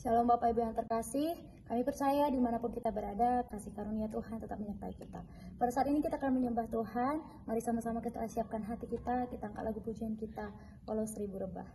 Shalom Bapak Ibu yang terkasih, kami percaya dimanapun kita berada, kasih karunia Tuhan tetap menyertai kita. Pada saat ini kita akan menyembah Tuhan, mari sama-sama kita siapkan hati kita angkat lagu pujian kita, walau 1000 rebah.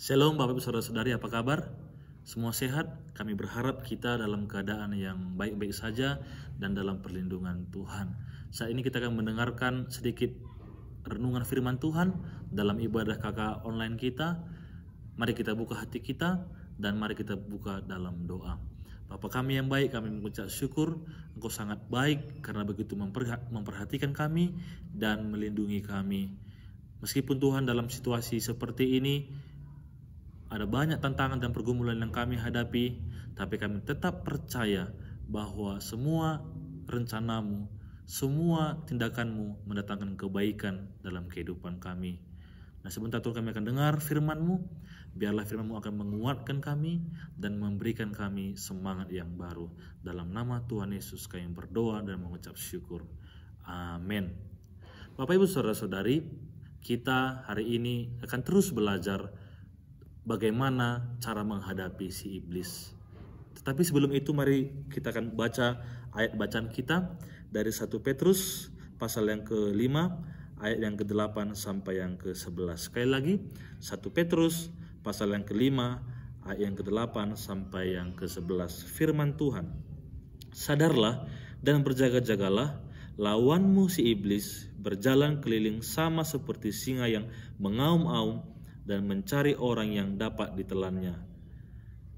Shalom Bapak Ibu Saudara-saudari, apa kabar? Semua sehat? Kami berharap kita dalam keadaan yang baik-baik saja dan dalam perlindungan Tuhan. Saat ini kita akan mendengarkan sedikit renungan firman Tuhan dalam ibadah KK online kita. Mari kita buka hati kita dan mari kita buka dalam doa. Bapa kami yang baik, kami mengucap syukur Engkau sangat baik karena begitu memperhatikan kami dan melindungi kami. Meskipun Tuhan dalam situasi seperti ini ada banyak tantangan dan pergumulan yang kami hadapi, tapi kami tetap percaya bahwa semua rencanamu, semua tindakanmu mendatangkan kebaikan dalam kehidupan kami. Nah, sebentar Tuhan, kami akan dengar firman-Mu. Biarlah firman-Mu akan menguatkan kami dan memberikan kami semangat yang baru. Dalam nama Tuhan Yesus kami berdoa dan mengucap syukur. Amin. Bapak Ibu Saudara-saudari, kita hari ini akan terus belajar bagaimana cara menghadapi si iblis. Tetapi sebelum itu mari kita akan baca ayat bacaan kita dari 1 Petrus pasal yang ke-5 ayat yang ke-8 sampai yang ke-11. Sekali lagi 1 Petrus pasal yang ke-5 ayat yang ke-8 sampai yang ke-11. Firman Tuhan, sadarlah dan berjaga-jagalah, lawanmu si iblis berjalan keliling sama seperti singa yang mengaum-aum dan mencari orang yang dapat ditelannya.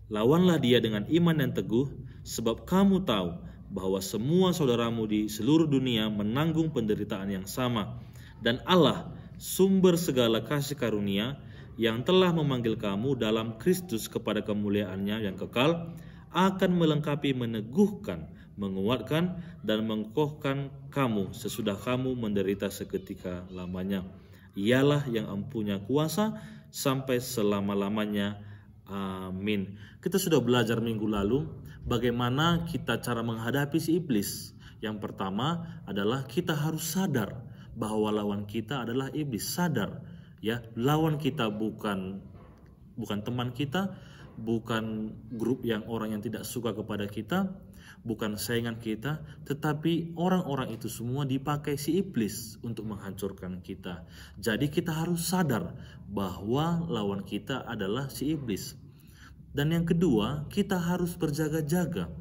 Lawanlah dia dengan iman yang teguh, sebab kamu tahu bahwa semua saudaramu di seluruh dunia menanggung penderitaan yang sama. Dan Allah, sumber segala kasih karunia, yang telah memanggil kamu dalam Kristus kepada kemuliaannya yang kekal, akan melengkapi, meneguhkan, menguatkan, dan mengokohkan kamu sesudah kamu menderita seketika lamanya. Ialah yang empunya kuasa sampai selama-lamanya. Amin. Kita sudah belajar minggu lalu bagaimana kita cara menghadapi si iblis. Yang pertama adalah kita harus sadar bahwa lawan kita adalah iblis. Sadar ya, lawan kita bukan teman kita, bukan grup yang orang yang tidak suka kepada kita, bukan saingan kita, tetapi orang-orang itu semua dipakai si iblis untuk menghancurkan kita. Jadi kita harus sadar bahwa lawan kita adalah si iblis. Dan yang kedua, kita harus berjaga-jaga,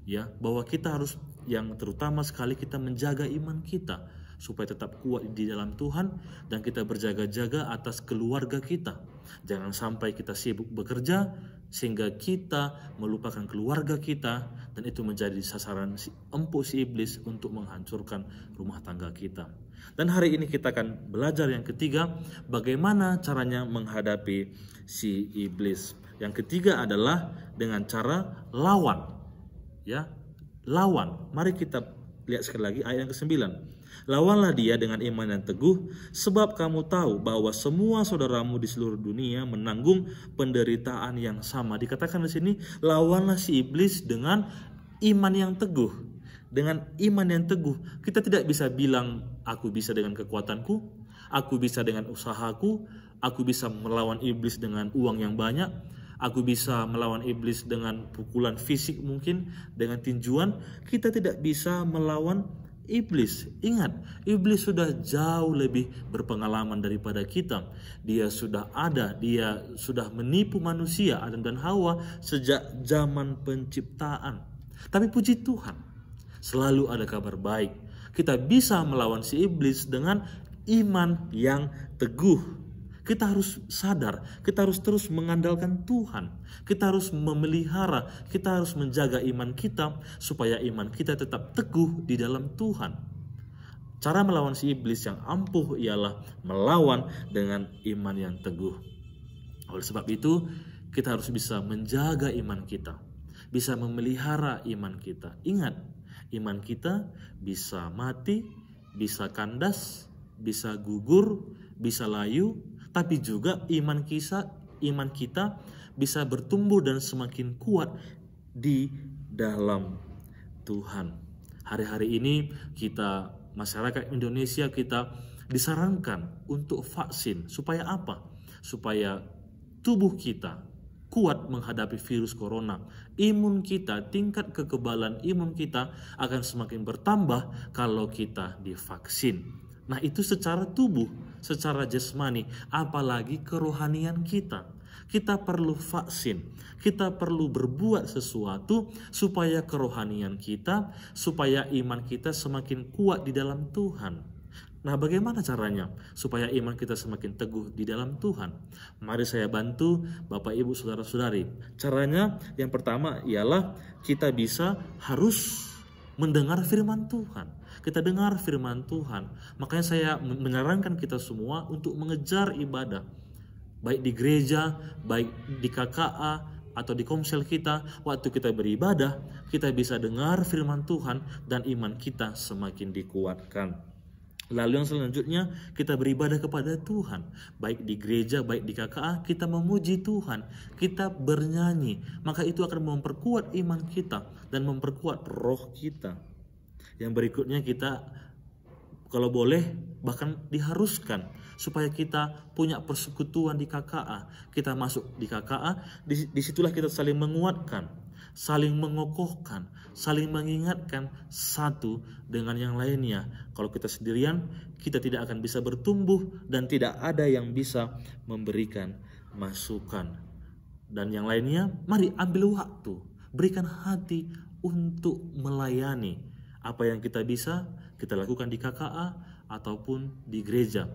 ya, bahwa kita harus, yang terutama sekali, kita menjaga iman kita supaya tetap kuat di dalam Tuhan, dan kita berjaga-jaga atas keluarga kita. Jangan sampai kita sibuk bekerja sehingga kita melupakan keluarga kita, dan itu menjadi sasaran empuk si iblis untuk menghancurkan rumah tangga kita. Dan hari ini kita akan belajar yang ketiga, bagaimana caranya menghadapi si iblis. Yang ketiga adalah dengan cara lawan. Ya, lawan. Mari kita lihat sekali lagi ayat yang ke-9. Lawanlah dia dengan iman yang teguh, sebab kamu tahu bahwa semua saudaramu di seluruh dunia menanggung penderitaan yang sama. Dikatakan di sini, lawanlah si iblis dengan iman yang teguh. Dengan iman yang teguh, kita tidak bisa bilang aku bisa dengan kekuatanku, aku bisa dengan usahaku, aku bisa melawan iblis dengan uang yang banyak, aku bisa melawan iblis dengan pukulan fisik mungkin, dengan tinjuan. Kita tidak bisa melawan iblis. Ingat, iblis sudah jauh lebih berpengalaman daripada kita. Dia sudah ada, dia sudah menipu manusia, Adam dan Hawa, sejak zaman penciptaan. Tapi puji Tuhan, selalu ada kabar baik. Kita bisa melawan si iblis dengan iman yang teguh. Kita harus sadar, kita harus terus mengandalkan Tuhan. Kita harus memelihara, kita harus menjaga iman kita supaya iman kita tetap teguh di dalam Tuhan. Cara melawan si iblis yang ampuh ialah melawan dengan iman yang teguh. Oleh sebab itu, kita harus bisa menjaga iman kita, bisa memelihara iman kita. Ingat, iman kita bisa mati, bisa kandas, bisa gugur, bisa layu, tapi juga iman kita bisa bertumbuh dan semakin kuat di dalam Tuhan. Hari-hari ini kita, masyarakat Indonesia, kita disarankan untuk vaksin. Supaya apa? Supaya tubuh kita kuat menghadapi virus corona. Imun kita, tingkat kekebalan imun kita akan semakin bertambah kalau kita divaksin. Nah, itu secara tubuh, secara jasmani, apalagi kerohanian kita. Kita perlu vaksin, kita perlu berbuat sesuatu supaya kerohanian kita, supaya iman kita semakin kuat di dalam Tuhan. Nah, bagaimana caranya supaya iman kita semakin teguh di dalam Tuhan? Mari saya bantu Bapak Ibu Saudara-saudari. Caranya yang pertama ialah kita harus mendengar firman Tuhan. Kita dengar firman Tuhan. Makanya saya menyarankan kita semua untuk mengejar ibadah. Baik di gereja, baik di KKA, atau di komsel kita, waktu kita beribadah, kita bisa dengar firman Tuhan dan iman kita semakin dikuatkan. Lalu yang selanjutnya, kita beribadah kepada Tuhan. Baik di gereja, baik di KKA, kita memuji Tuhan. Kita bernyanyi. Maka itu akan memperkuat iman kita dan memperkuat roh kita. Yang berikutnya kita, kalau boleh, bahkan diharuskan supaya kita punya persekutuan di KKA. Kita masuk di KKA, disitulah kita saling menguatkan, saling mengokohkan, saling mengingatkan satu dengan yang lainnya. Kalau kita sendirian, kita tidak akan bisa bertumbuh dan tidak ada yang bisa memberikan masukan. Dan yang lainnya, mari ambil waktu, berikan hati untuk melayani. Apa yang kita bisa, kita lakukan di KKA ataupun di gereja.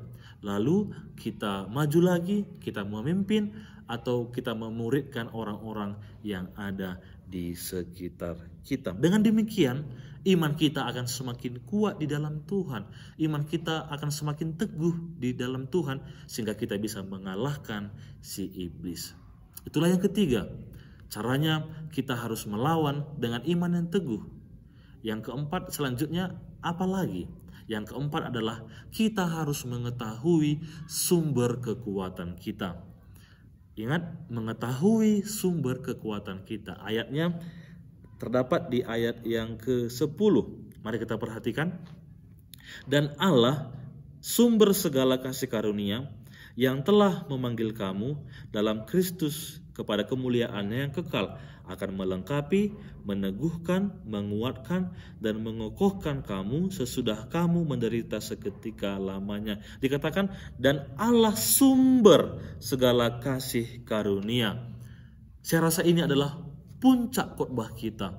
Lalu kita maju lagi, kita memimpin atau kita memuridkan orang-orang yang ada di sekitar kita. Dengan demikian, iman kita akan semakin kuat di dalam Tuhan. Iman kita akan semakin teguh di dalam Tuhan sehingga kita bisa mengalahkan si iblis. Itulah yang ketiga. Caranya kita harus melawan dengan iman yang teguh. Yang keempat selanjutnya apa lagi? Yang keempat adalah kita harus mengetahui sumber kekuatan kita. Ingat, mengetahui sumber kekuatan kita. Ayatnya terdapat di ayat yang ke-10. Mari kita perhatikan. Dan Allah, sumber segala kasih karunia, yang telah memanggil kamu dalam Kristus kepada kemuliaan-Nya yang kekal, akan melengkapi, meneguhkan, menguatkan, dan mengokohkan kamu sesudah kamu menderita seketika lamanya. Dikatakan, dan Allah sumber segala kasih karunia. Saya rasa ini adalah puncak khotbah kita,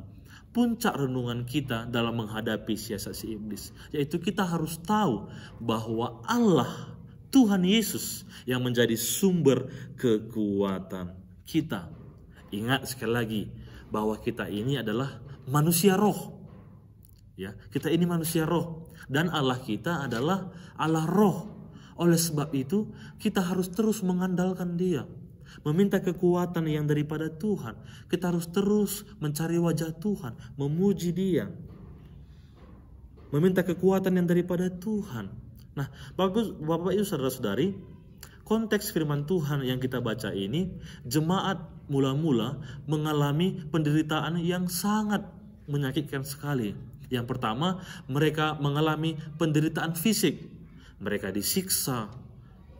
puncak renungan kita dalam menghadapi siasat si iblis. Yaitu kita harus tahu bahwa Allah, Tuhan Yesus, yang menjadi sumber kekuatan kita. Ingat sekali lagi bahwa kita ini adalah manusia roh. Ya, kita ini manusia roh dan Allah kita adalah Allah roh. Oleh sebab itu, kita harus terus mengandalkan Dia, meminta kekuatan yang daripada Tuhan. Kita harus terus mencari wajah Tuhan, memuji Dia, meminta kekuatan yang daripada Tuhan. Nah, Bapak Ibu Saudara-saudari, konteks firman Tuhan yang kita baca ini, jemaat mula-mula mengalami penderitaan yang sangat menyakitkan sekali. Yang pertama, mereka mengalami penderitaan fisik. Mereka disiksa,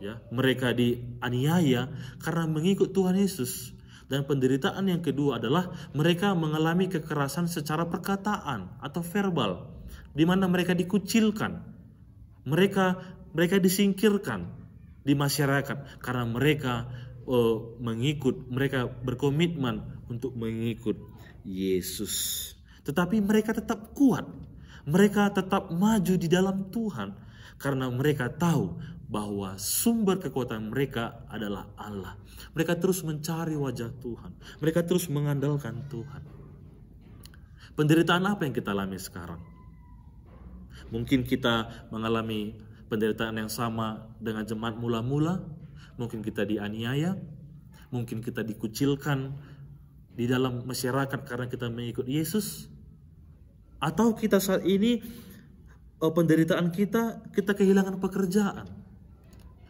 ya, mereka dianiaya karena mengikut Tuhan Yesus. Dan penderitaan yang kedua adalah mereka mengalami kekerasan secara perkataan atau verbal, di mana mereka dikucilkan, mereka disingkirkan di masyarakat karena mereka mereka berkomitmen untuk mengikut Yesus. Tetapi mereka tetap kuat, mereka tetap maju di dalam Tuhan karena mereka tahu bahwa sumber kekuatan mereka adalah Allah. Mereka terus mencari wajah Tuhan, mereka terus mengandalkan Tuhan. Penderitaan apa yang kita alami sekarang? Mungkin kita mengalami penderitaan yang sama dengan jemaat mula-mula. Mungkin kita dianiaya, mungkin kita dikucilkan di dalam masyarakat karena kita mengikut Yesus. Atau kita saat ini, penderitaan kita kehilangan pekerjaan,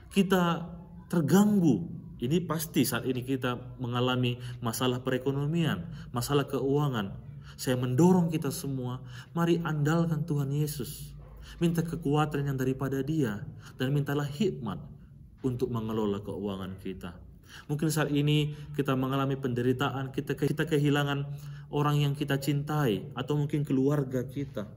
kita terganggu. Ini pasti saat ini kita mengalami masalah perekonomian, masalah keuangan. Saya mendorong kita semua, mari andalkan Tuhan Yesus. Minta kekuatan yang daripada Dia dan mintalah hikmat untuk mengelola keuangan kita. Mungkin saat ini kita mengalami penderitaan, kita kehilangan orang yang kita cintai atau mungkin keluarga kita.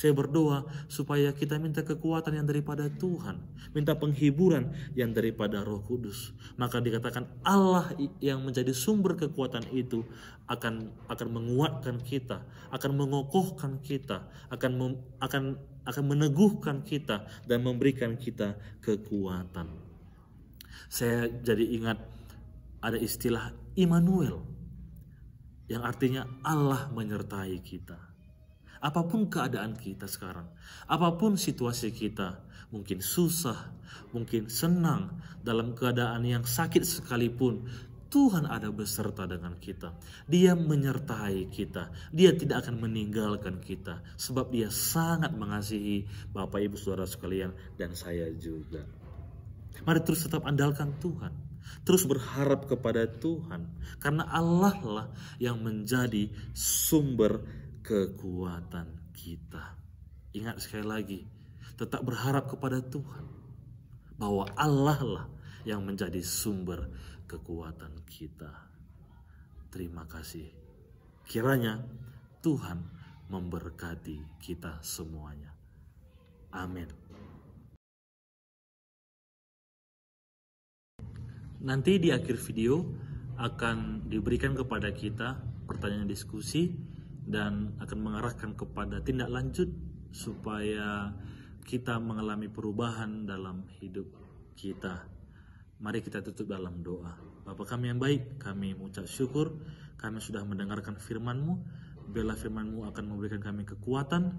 Saya berdoa supaya kita minta kekuatan yang daripada Tuhan, minta penghiburan yang daripada Roh Kudus. Maka dikatakan Allah yang menjadi sumber kekuatan itu akan menguatkan kita, akan mengokohkan kita, akan meneguhkan kita dan memberikan kita kekuatan. Saya jadi ingat ada istilah Immanuel yang artinya Allah menyertai kita. Apapun keadaan kita sekarang, apapun situasi kita, mungkin susah, mungkin senang, dalam keadaan yang sakit sekalipun, Tuhan ada beserta dengan kita. Dia menyertai kita. Dia tidak akan meninggalkan kita. Sebab Dia sangat mengasihi Bapak Ibu Saudara sekalian dan saya juga. Mari terus tetap andalkan Tuhan. Terus berharap kepada Tuhan. Karena Allah lah yang menjadi sumber kekuatan kita. Ingat sekali lagi, tetap berharap kepada Tuhan bahwa Allah lah yang menjadi sumber kekuatan kita. Terima kasih. Kiranya Tuhan memberkati kita semuanya. Amin. Nanti di akhir video akan diberikan kepada kita pertanyaan diskusi dan akan mengarahkan kepada tindak lanjut supaya kita mengalami perubahan dalam hidup kita. Mari kita tutup dalam doa. Bapa kami yang baik, kami mengucap syukur, kami sudah mendengarkan firman-Mu. Biarlah firman-Mu akan memberikan kami kekuatan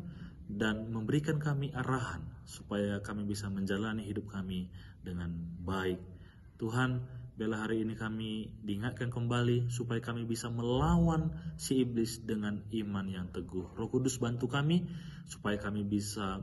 dan memberikan kami arahan supaya kami bisa menjalani hidup kami dengan baik. Tuhan, biarlah hari ini kami diingatkan kembali supaya kami bisa melawan si iblis dengan iman yang teguh. Roh Kudus bantu kami supaya kami bisa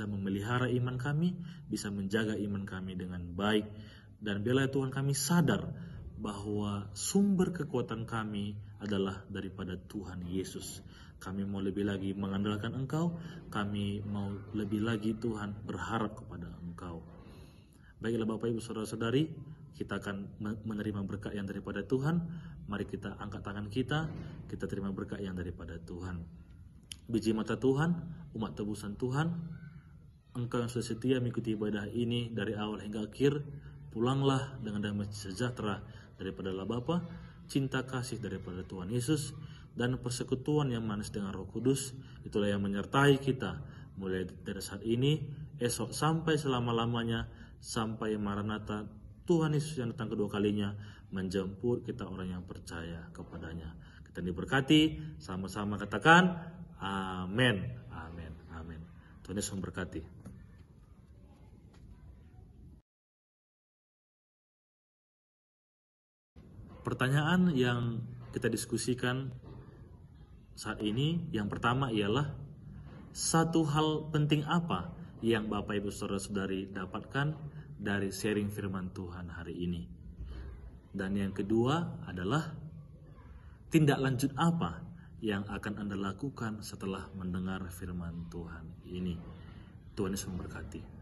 memelihara iman kami, bisa menjaga iman kami dengan baik. Dan biarlah Tuhan kami sadar bahwa sumber kekuatan kami adalah daripada Tuhan Yesus. Kami mau lebih lagi mengandalkan Engkau, kami mau lebih lagi Tuhan berharap kepada Engkau. Baiklah Bapak Ibu Saudara-saudari, kita akan menerima berkat yang daripada Tuhan. Mari kita angkat tangan kita terima berkat yang daripada Tuhan. Biji mata Tuhan, umat tebusan Tuhan, Engkau yang sudah setia mengikuti ibadah ini dari awal hingga akhir, pulanglah dengan damai sejahtera daripada Allah Bapa, cinta kasih daripada Tuhan Yesus, dan persekutuan yang manis dengan Roh Kudus. Itulah yang menyertai kita mulai dari saat ini, esok sampai selama-lamanya, sampai Maranatha, Tuhan Yesus yang datang kedua kalinya menjemput kita orang yang percaya kepadanya. Kita diberkati, sama-sama katakan amin, amin, amin. Tuhan Yesus memberkati. Pertanyaan yang kita diskusikan saat ini, yang pertama ialah satu hal penting apa yang Bapak Ibu Saudara-saudari dapatkan dari sharing firman Tuhan hari ini. Dan yang kedua adalah tindak lanjut apa yang akan Anda lakukan setelah mendengar firman Tuhan ini. Tuhan Yesus memberkati.